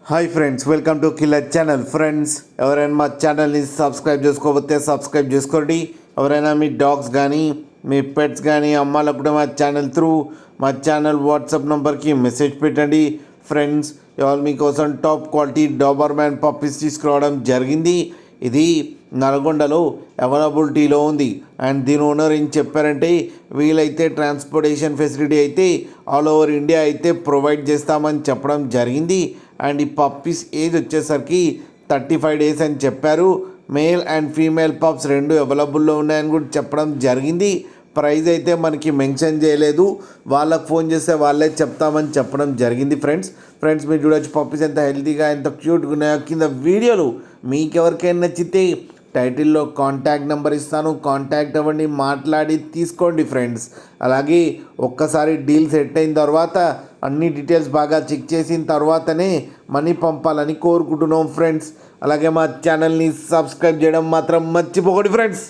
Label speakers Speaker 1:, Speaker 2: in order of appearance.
Speaker 1: Hi friends, welcome to killer channel. Friends, ఎవరైనా మా ఛానల్ని సబ్స్క్రైబ్ చేసుకోకపోతే సబ్స్క్రైబ్ చేసుకోండి. ఎవరైనా మీ డాగ్స్ కానీ మీ పెట్స్ కానీ అమ్మాలకు కూడా మా ఛానల్ త్రూ మా ఛానల్ వాట్సాప్ నెంబర్కి మెసేజ్ పెట్టండి. ఫ్రెండ్స్, ఇవాళ మీకోసం టాప్ క్వాలిటీ డాబర్మ్యాన్ పప్పీస్ తీసుకురావడం జరిగింది. ఇది నల్గొండలో అవైలబిలిటీలో ఉంది. అండ్ దీని ఓనర్ ఏం చెప్పారంటే, వీలైతే ట్రాన్స్పోర్టేషన్ ఫెసిలిటీ అయితే ఆల్ ఓవర్ ఇండియా అయితే ప్రొవైడ్ చేస్తామని చెప్పడం జరిగింది. అండ్ ఈ పప్పీస్ ఏజ్ వచ్చేసరికి 35 days అని చెప్పారు. మేల్ అండ్ ఫీమేల్ పప్స్ రెండు అవైలబుల్లో ఉన్నాయని కూడా చెప్పడం జరిగింది. ప్రైస్ అయితే మనకి మెన్షన్ చేయలేదు, వాళ్ళకి ఫోన్ చేస్తే వాళ్ళే చెప్తామని చెప్పడం జరిగింది. ఫ్రెండ్స్ మీరు చూడొచ్చు పప్పీస్ ఎంత హెల్తీగా ఎంత క్యూట్గా ఉన్నాయో. కింద వీడియోలు మీకు ఎవరికైనా నచ్చితే టైటిల్లో కాంటాక్ట్ నెంబర్ ఇస్తాను, కాంటాక్ట్ అవ్వండి, మాట్లాడి తీసుకోండి ఫ్రెండ్స్. అలాగే ఒక్కసారి డీల్ సెట్ అయిన తర్వాత అన్ని డీటెయిల్స్ బాగా చెక్ చేసిన తర్వాతనే మనీ పంపాలని కోరుకుంటున్నాం ఫ్రెండ్స్. అలాగే మా ఛానల్ని సబ్స్క్రైబ్ చేయడం మాత్రం మర్చిపోకండి ఫ్రెండ్స్.